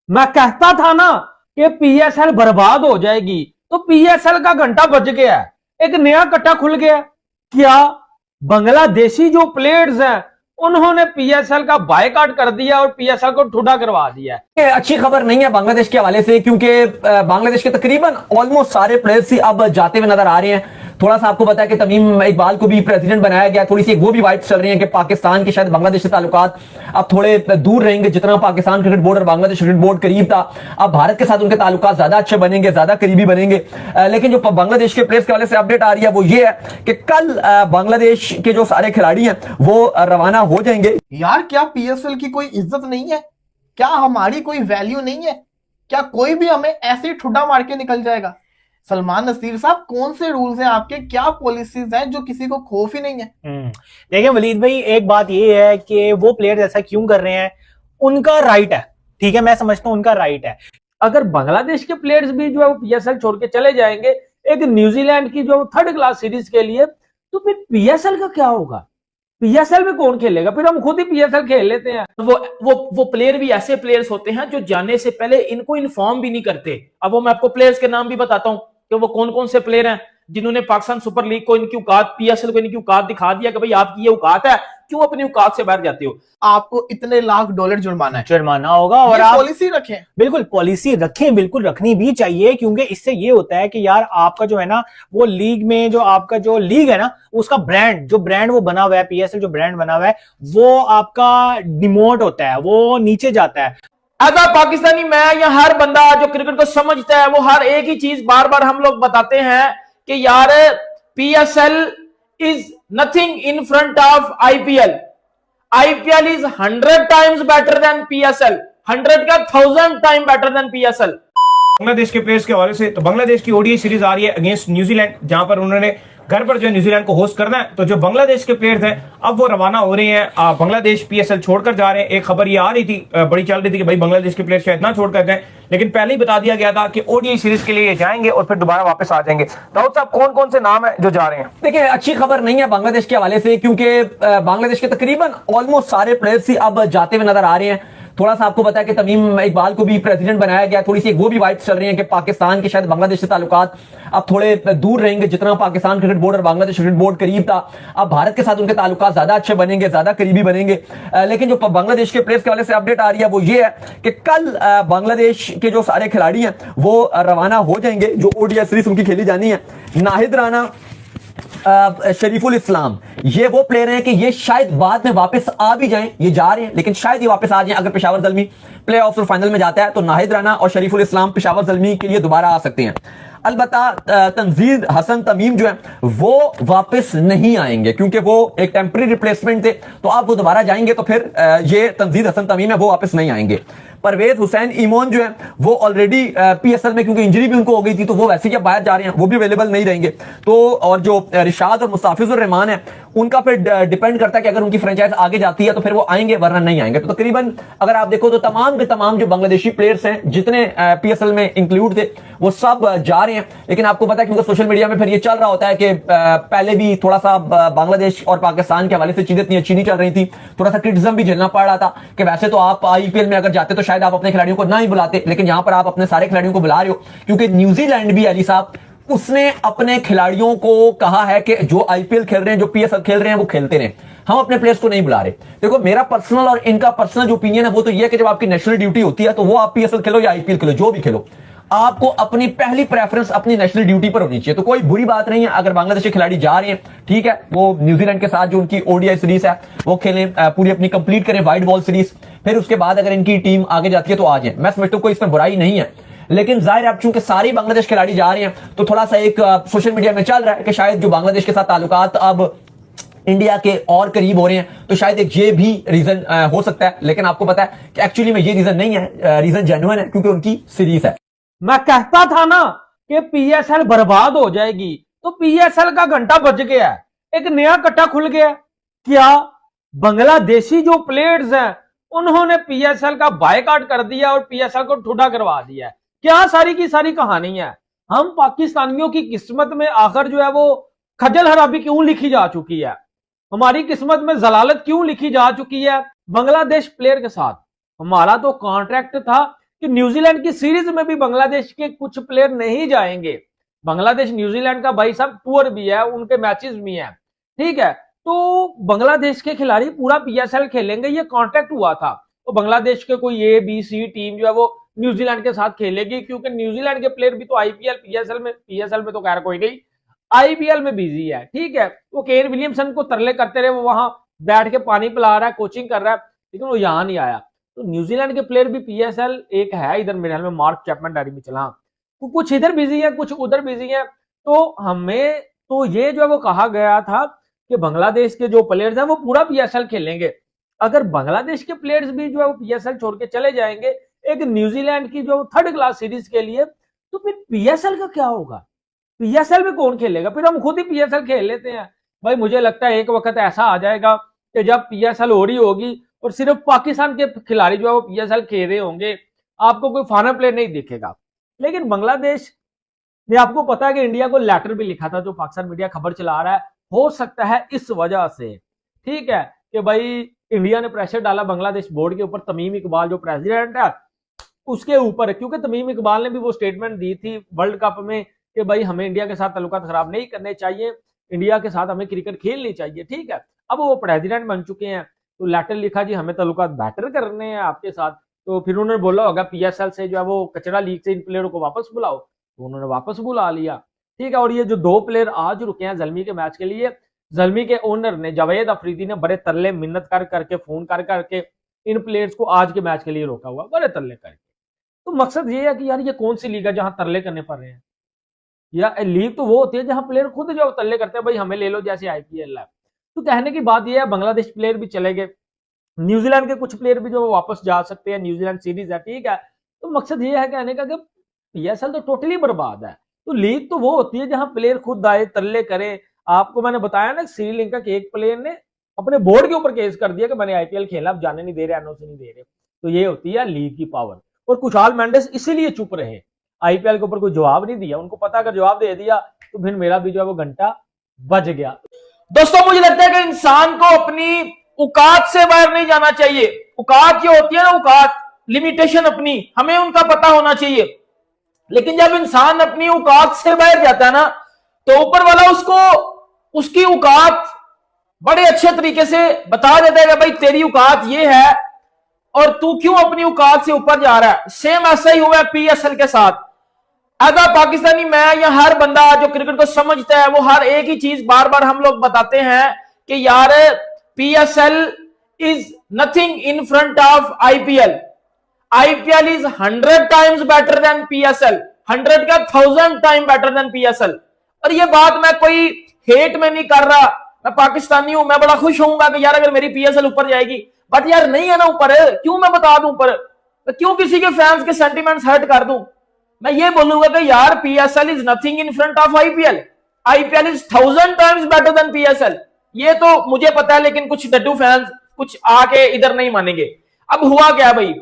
मैं कहता था ना कि पीएसएल बर्बाद हो जाएगी, तो पीएसएल का घंटा बज गया है, एक नया कट्टा खुल गया। क्या बांग्लादेशी जो प्लेयर्स हैं उन्होंने पीएसएल का बायकॉट कर दिया और पीएसएल को ठुडा करवा दिया है। ये अच्छी खबर नहीं है बांग्लादेश के हवाले से, क्योंकि बांग्लादेश के तकरीबन ऑलमोस्ट सारे प्लेयर्स ही अब जाते हुए नजर आ रहे हैं। थोड़ा सा आपको पता है कि तमीम इकबाल को भी प्रेसिडेंट बनाया गया, थोड़ी सी वो भी वाइब्स चल रही हैं कि पाकिस्तान के शायद बांग्लादेश से ताल्लुकात अब थोड़े दूर रहेंगे। जितना पाकिस्तान क्रिकेट बोर्ड और बांग्लादेश क्रिकेट बोर्ड करीब था, अब भारत के साथ उनके ताल्लुकात ज्यादा अच्छे बनेंगे, ज्यादा करीबी बनेंगे। लेकिन जो बांग्लादेश के प्लेयर्स के हवाले से अपडेट आ रही है वो ये है कि कल बांग्लादेश के जो सारे खिलाड़ी हैं वो रवाना हो जाएंगे। यार क्या पीएसएल की कोई इज्जत नहीं है? क्या हमारी कोई वैल्यू नहीं है? क्या कोई भी हमें ऐसे ही ठुड्डा मार के निकल जाएगा? सलमान नसीर साहब, कौन से रूल्स हैं आपके, क्या पॉलिसीज हैं जो किसी को खौफ ही नहीं है? देखिए वलीद भाई, एक बात ये है कि वो प्लेयर ऐसा क्यों कर रहे हैं, उनका राइट है। ठीक है, मैं समझता हूं उनका राइट है। अगर बांग्लादेश के प्लेयर्स भी जो है वो पीएसएल छोड़ के चले जाएंगे एक न्यूजीलैंड की जो थर्ड क्लास सीरीज के लिए, तो फिर पीएसएल का क्या होगा? पीएसएल में कौन खेलेगा? फिर हम खुद ही पीएसएल खेल लेते हैं। वो प्लेयर भी ऐसे प्लेयर्स होते हैं जो जाने से पहले इनको इन्फॉर्म भी नहीं करते। अब वो मैं आपको प्लेयर्स के नाम भी बताता हूं कि वो कौन कौन से प्लेयर हैं जिन्होंने पाकिस्तान सुपर लीग को इनकी औकात, पीएसएल को इनकी औकात दिखा दिया कि भाई आपकी ये औकात है, क्यों अपनी औकात से बाहर जाते हो? आपको इतने लाख डॉलर जुर्माना होगा और ये आप पॉलिसी रखें। बिल्कुल पॉलिसी रखें, बिल्कुल रखनी भी चाहिए, क्योंकि इससे ये होता है कि यार आपका जो है ना वो लीग में जो आपका जो लीग है ना उसका ब्रांड, जो ब्रांड वो बना हुआ है, पीएसएल जो ब्रांड बना हुआ है वो आपका डिमोट होता है, वो नीचे जाता है। अगर पाकिस्तानी मैं या हर बंदा जो क्रिकेट को समझता है वो हर एक ही चीज बार बार हम लोग बताते हैं कि यार PSL is nothing in front of IPL. IPL is 100 times better than PSL, 100 का 1000 time better than PSL. Bangladesh के प्लेयर्स के हवाले से, तो बांग्लादेश की ओडीआई सीरीज आ रही है अगेंस्ट न्यूजीलैंड, जहां पर उन्होंने घर पर जो है न्यूजीलैंड को होस्ट करना है। तो जो बांग्लादेश के प्लेयर्स हैं अब वो रवाना हो रहे हैं, बांग्लादेश पीएसएल छोड़कर जा रहे हैं। एक खबर ये आ रही थी, बड़ी चल रही थी कि भाई बांग्लादेश के प्लेयर्स शायद ना छोड़कर जाएं, लेकिन पहले ही बता दिया गया था कि ओडीआई सीरीज के लिए ये जाएंगे और फिर दोबारा वापस आ जाएंगे। दाऊद साहब, कौन कौन से नाम है जो जा रहे हैं? देखिए अच्छी खबर नहीं है बांग्लादेश के हवाले से, क्योंकि बांग्लादेश के तकरीबन ऑलमोस्ट सारे प्लेयर्स ही अब जाते हुए नजर आ रहे हैं। थोड़ा सा आपको पता है कि तमीम इकबाल को भी प्रेसिडेंट बनाया गया, थोड़ी सी वो भी वाइब्स चल रही हैं कि पाकिस्तान के शायद बांग्लादेश से ताल्लुकात अब थोड़े दूर रहेंगे। जितना पाकिस्तान क्रिकेट बोर्ड और बांग्लादेश क्रिकेट बोर्ड करीब था, अब भारत के साथ उनके ताल्लुकात ज्यादा अच्छे बनेंगे, ज्यादा करीबी बनेंगे। लेकिन जो बांग्लादेश के प्लेयर्स के हवाले से अपडेट आ रही है वो ये है कि कल बांग्लादेश के जो सारे खिलाड़ी हैं वो रवाना हो जाएंगे, जो ओडीआई सीरीज उनकी खेली जानी है। नाहिद राना, शरीफुल इस्लाम, ये वो प्लेयर हैं कि ये शायद बाद में वापस आ भी जाएं, ये जा रहे हैं लेकिन शायद ये वापस आ जाएं। अगर पेशावर ज़ल्मी प्ले ऑफ और फाइनल में जाता है तो नाहिद राना और शरीफुल इस्लाम पेशावर ज़ल्मी के लिए दोबारा आ सकते हैं। अलबत्ता तंजीद हसन तमीम जो है वो वापस नहीं आएंगे, क्योंकि वो एक टेम्पररी रिप्लेसमेंट थे, तो आप वो दोबारा जाएंगे तो फिर ये तंजीद हसन तमीम है वो वापस नहीं आएंगे। परवेज हुसैन ईमोन जो है वो ऑलरेडी पीएसएल में, क्योंकि इंजरी भी उनको हो गई थी, तो वो वैसे ही अब बाहर जा रहे हैं, वो भी अवेलेबल नहीं रहेंगे। तो और जो रिशाद और मुस्ताफिजुर रहमान है उनका फिर डिपेंड करता है कि अगर उनकी फ्रेंचाइज आगे जाती है तो फिर वो आएंगे, वरना नहीं आएंगे। तो तकरीबन अगर आप देखो तो तमाम के तमाम जो बांग्लादेशी प्लेयर्स हैं जितने पीएसएल में इंक्लूड थे वो सब जा रहे हैं। लेकिन आपको पता है क्योंकि सोशल मीडिया में फिर ये चल रहा होता है कि पहले भी थोड़ा सा बांग्लादेश और पाकिस्तान के हवाले से चीजें इतनी अच्छी नहीं चल रही थी, थोड़ा सा क्रिटिसिज्म भी झेलना पड़ रहा था कि वैसे तो आप आईपीएल में अगर जाते तो शायद आप अपने खिलाड़ियों को ना ही बुलाते, लेकिन यहां पर आप अपने सारे खिलाड़ियों को बुला रहे हो, क्योंकि न्यूजीलैंड भी अली साहब उसने अपने खिलाड़ियों को कहा है कि जो आईपीएल खेल रहे हैं, जो पीएसएल खेल रहे हैं वो खेलते रहे, हम अपने प्लेयर्स को नहीं बुला रहे। देखो मेरा पर्सनल और इनका पर्सनल जो ओपिनियन है वो तो ये है कि जब आपकी नेशनल ड्यूटी होती है तो वो आप पीएसएल खेलो या आईपीएल खेलो, जो भी खेलो, आपको अपनी पहली प्रेफरेंस अपनी नेशनल ड्यूटी पर होनी चाहिए। तो कोई बुरी बात नहीं है अगर बांग्लादेश के खिलाड़ी जा रहे हैं, ठीक है, वो न्यूजीलैंड के साथ जो उनकी ओडीआई सीरीज है वो खेलें, पूरी अपनी कंप्लीट करें व्हाइट बॉल सीरीज, फिर उसके बाद अगर इनकी टीम आगे जाती है तो आ जाए। मैं समझता हूं कोई इसमें बुराई नहीं है, लेकिन जाहिर है चूंकि सारे बांग्लादेश खिलाड़ी जा रहे हैं तो थोड़ा सा एक सोशल मीडिया में चल रहा है कि शायद जो बांग्लादेश के साथ ताल्लुकात अब इंडिया के और करीब हो रहे हैं, तो शायद एक ये भी रीजन हो सकता है। लेकिन आपको पता है कि एक्चुअली में ये रीजन नहीं है, रीजन जेन्युइन है, क्योंकि उनकी सीरीज है। मैं कहता था ना कि पीएसएल बर्बाद हो जाएगी, तो पीएसएल का घंटा बज गया है, एक नया कट्टा खुल गया। क्या बांग्लादेशी जो प्लेयर्स हैं उन्होंने पीएसएल का बायकॉट कर दिया और पीएसएल को ठुडा करवा दिया है? क्या सारी की सारी कहानी है? हम पाकिस्तानियों की किस्मत में आखिर जो है वो खजल हराबी क्यों लिखी जा चुकी है? हमारी किस्मत में जलालत क्यों लिखी जा चुकी है बांग्लादेश प्लेयर के साथ? हमारा तो कॉन्ट्रैक्ट था कि न्यूजीलैंड की सीरीज में भी बांग्लादेश के कुछ प्लेयर नहीं जाएंगे। बांग्लादेश न्यूजीलैंड का भाई साहब टूर भी है, उनके मैचेस भी हैं, ठीक है। तो बांग्लादेश के खिलाड़ी पूरा पीएसएल खेलेंगे, ये कॉन्ट्रैक्ट हुआ था। तो बांग्लादेश के कोई ए बी सी टीम जो है वो न्यूजीलैंड के साथ खेलेगी, क्योंकि न्यूजीलैंड के प्लेयर भी तो आईपीएल पीएसएल में तो खैर कोई नहीं, आईपीएल में बिजी है, ठीक है। वो केन विलियमसन को तरले करते रहे, वो वहां बैठ के पानी पिला रहा है, कोचिंग कर रहा है, लेकिन वो यहां नहीं आया। तो न्यूजीलैंड के प्लेयर भी पीएसएल एक है इधर मेरे ख्याल में मार्क चैपमैन डायरी में चला, तो कुछ इधर बिजी है, कुछ उधर बिजी है। तो हमें तो ये जो है वो कहा गया था कि बांग्लादेश के जो प्लेयर्स हैं वो पूरा पीएसएल खेलेंगे। अगर बांग्लादेश के प्लेयर्स भी जो है वो पीएसएल छोड़ के चले जाएंगे एक न्यूजीलैंड की जो थर्ड क्लास सीरीज के लिए, तो फिर पीएसएल का क्या होगा? पीएसएल में कौन खेलेगा? फिर हम खुद ही पीएसएल खेल लेते हैं भाई। मुझे लगता है एक वक्त ऐसा आ जाएगा कि जब पीएसएल हो रही होगी और सिर्फ पाकिस्तान के खिलाड़ी जो है वो पीएसएल खेल रहे होंगे, आपको कोई फॉरेन प्लेयर नहीं दिखेगा। लेकिन बांग्लादेश ने, आपको पता है कि इंडिया को लेटर भी लिखा था, जो पाकिस्तान मीडिया खबर चला रहा है, हो सकता है इस वजह से, ठीक है, कि भाई इंडिया ने प्रेशर डाला बांग्लादेश बोर्ड के ऊपर, तमीम इकबाल जो प्रेसिडेंट है उसके ऊपर, क्योंकि तमीम इकबाल ने भी वो स्टेटमेंट दी थी वर्ल्ड कप में कि भाई हमें इंडिया के साथ ताल्लुकात खराब नहीं करने चाहिए, इंडिया के साथ हमें क्रिकेट खेलनी चाहिए, ठीक है। अब वो प्रेसिडेंट बन चुके हैं, तो लेटर लिखा जी हमें ताल्लुकात बेटर करने हैं आपके साथ। तो फिर उन्होंने बोला होगा पीएसएल से जो है वो कचरा लीग से इन प्लेयरों को वापस बुलाओ, तो उन्होंने वापस बुला लिया, ठीक है। और ये जो 2 प्लेयर आज रुके हैं ज़ल्मी के मैच के लिए, ज़ल्मी के ओनर ने, जावेद अफरीदी ने बड़े तरले मिन्नत कर करके, फोन कर करके इन प्लेयर्स को आज के मैच के लिए रोका हुआ, बड़े तरले करके। तो मकसद ये है कि यार ये कौन सी लीग है जहां तरले करने पड़ रहे हैं? या लीग तो वो होती है जहां प्लेयर खुद जो तरले करते हैं, भाई हमें ले लो, जैसे आईपीएल है। तो कहने की बात यह है, बांग्लादेश प्लेयर भी चले गए, न्यूजीलैंड के कुछ प्लेयर भी जो वापस जा सकते हैं, न्यूजीलैंड सीरीज है, ठीक है। तो मकसद ये है कहने का कि पीएसएल तो टोटली बर्बाद है। तो लीग तो वो होती है जहां प्लेयर खुद आए, तरले करें। आपको मैंने बताया ना, श्रीलंका के एक प्लेयर ने अपने बोर्ड के ऊपर केस कर दिया कि मैंने आईपीएल खेला, अब जाने नहीं दे रहे, एनओसी नहीं दे रहे। तो ये होती है लीग की पावर। और खुशहाल मेंडिस इसीलिए चुप रहे, आईपीएल के ऊपर कोई जवाब नहीं दिया, उनको पता अगर जवाब दे दिया तो फिर मेरा भी जो है वो घंटा बज गया। दोस्तों मुझे लगता है कि इंसान को अपनी औकात से बाहर नहीं जाना चाहिए। औकात जो होती है ना, औकात, लिमिटेशन अपनी, हमें उनका पता होना चाहिए। लेकिन जब इंसान अपनी औकात से बाहर जाता है ना, तो ऊपर वाला उसको उसकी औकात बड़े अच्छे तरीके से बता देता है कि भाई तेरी औकात ये है और तू क्यों अपनी औकात से ऊपर जा रहा है। सेम ऐसा ही हुआ है पीएसएल के साथ। अगर पाकिस्तानी, मैं या हर बंदा जो क्रिकेट को समझता है, वो हर एक ही चीज बार बार हम लोग बताते हैं कि यार PSL is nothing in front of IPL. IPL is 100 times better than PSL, 100 का 1000 टाइम बेटर देन पीएसएल। और ये बात मैं कोई हेट में नहीं कर रहा, मैं पाकिस्तानी हूं, मैं बड़ा खुश होऊंगा कि यार अगर मेरी पीएसएल ऊपर जाएगी, बट यार नहीं है ना ऊपर, क्यों मैं बता दूं ऊपर, क्यों किसी के फैंस के सेंटिमेंट्स हर्ट कर दूं। मैं ये बोलूंगा कि यार PSL is nothing in front of IPL, IPL is 1000 times better than PSL. ये तो मुझे पता है, लेकिन कुछ डड्डू फैंस कुछ आके इधर नहीं मानेंगे। अब हुआ क्या भाई,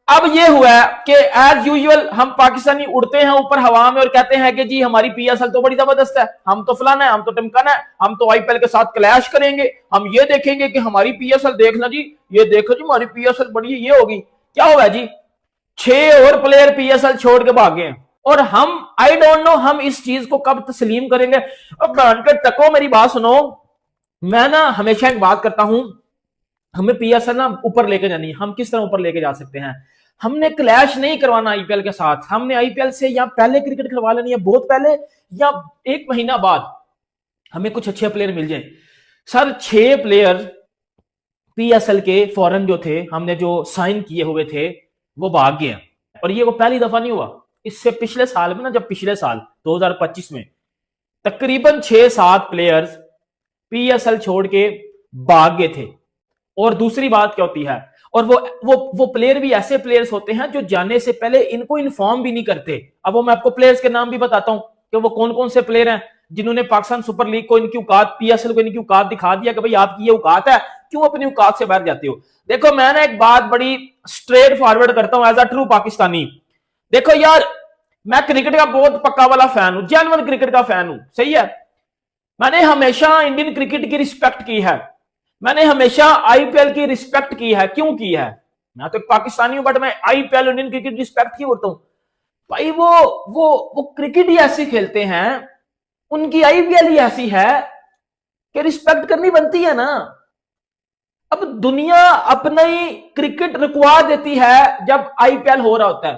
अब ये हुआ है कि एज यूजुअल हम पाकिस्तानी उड़ते हैं ऊपर हवा में और कहते हैं कि जी हमारी पीएसएल तो बड़ी जबरदस्त है, हम तो फलाना है, हम तो टिमकाना है, हम तो आईपीएल के साथ क्लैश करेंगे, हम ये देखेंगे कि हमारी पीएसएल देखना जी, ये देखो जी हमारी पीएसएल बड़ी है, ये होगी। क्या हुआ जी, 6 और प्लेयर पीएसएल छोड़ के भागे हैं। और हम, आई डोंट नो, हम इस चीज को कब तस्लीम करेंगे। अब बहन के टको, मेरी बात सुनो, मैं ना हमेशा एक बात करता हूं, हमें पीएसएल ना ऊपर लेके जानी है। हम किस तरह ऊपर लेके जा सकते हैं? हमने क्लैश नहीं करवाना आईपीएल के साथ, हमने आईपीएल से या पहले क्रिकेट करवा लेनी है, बहुत पहले, या 1 महीना बाद हमें कुछ अच्छे प्लेयर मिल जाए। सर 6 प्लेयर पीएसएल के फॉरेन जो थे, हमने जो साइन किए हुए थे, वो भाग गए। और ये वो पहली दफा नहीं हुआ, इससे पिछले साल में ना, जब पिछले साल 2025 में तकरीबन 6-7 प्लेयर्स पीएसएल छोड़ के भाग गए थे। और दूसरी बात क्या होती है, और वो प्लेयर भी ऐसे प्लेयर्स होते हैं जो जाने से पहले इनको इन्फॉर्म भी नहीं करते। अब वो मैं आपको प्लेयर्स के नाम भी बताता हूं कि वो कौन कौन से प्लेयर हैं जिन्होंने पाकिस्तान सुपर लीग को इनकी औकात, पीएसएल को इनकी औकात दिखा दिया कि भाई आपकी ये औकात है, क्यों अपनी औकात से बाहर जाते हो। देखो मैं ना एक बात बड़ी स्ट्रेट फॉरवर्ड करता हूं एज अ ट्रू पाकिस्तानी। देखो यार, मैं क्रिकेट का बहुत पक्का वाला फैन हूं, जेन्युइन क्रिकेट का फैन हूं, सही है। मैंने हमेशा इंडियन क्रिकेट की रिस्पेक्ट की है, मैंने हमेशा आईपीएल की रिस्पेक्ट की है। क्यों की है? मैं तो एक पाकिस्तानी हूं, बट मैं आईपीएल इंडियन क्रिकेट रिस्पेक्ट क्यों करता हूं भाई? वो क्रिकेट ही ऐसे खेलते हैं, उनकी आईपीएल ही ऐसी है कि रिस्पेक्ट करनी बनती है ना। अब दुनिया अपना ही क्रिकेट रुकवा देती है जब आईपीएल हो रहा होता है,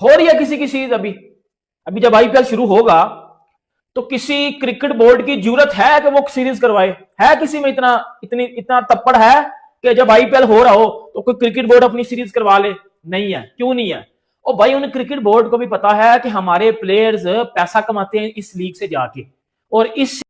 हो रही है किसी की चीज। अभी जब आईपीएल शुरू होगा तो किसी क्रिकेट बोर्ड की जरूरत है कि वो सीरीज करवाए? है किसी में इतना तप्पड़ है कि जब आईपीएल हो रहा हो तो कोई क्रिकेट बोर्ड अपनी सीरीज करवा ले? नहीं है। क्यों नहीं है? और भाई उन क्रिकेट बोर्ड को भी पता है कि हमारे प्लेयर्स पैसा कमाते हैं इस लीग से जाके, और इस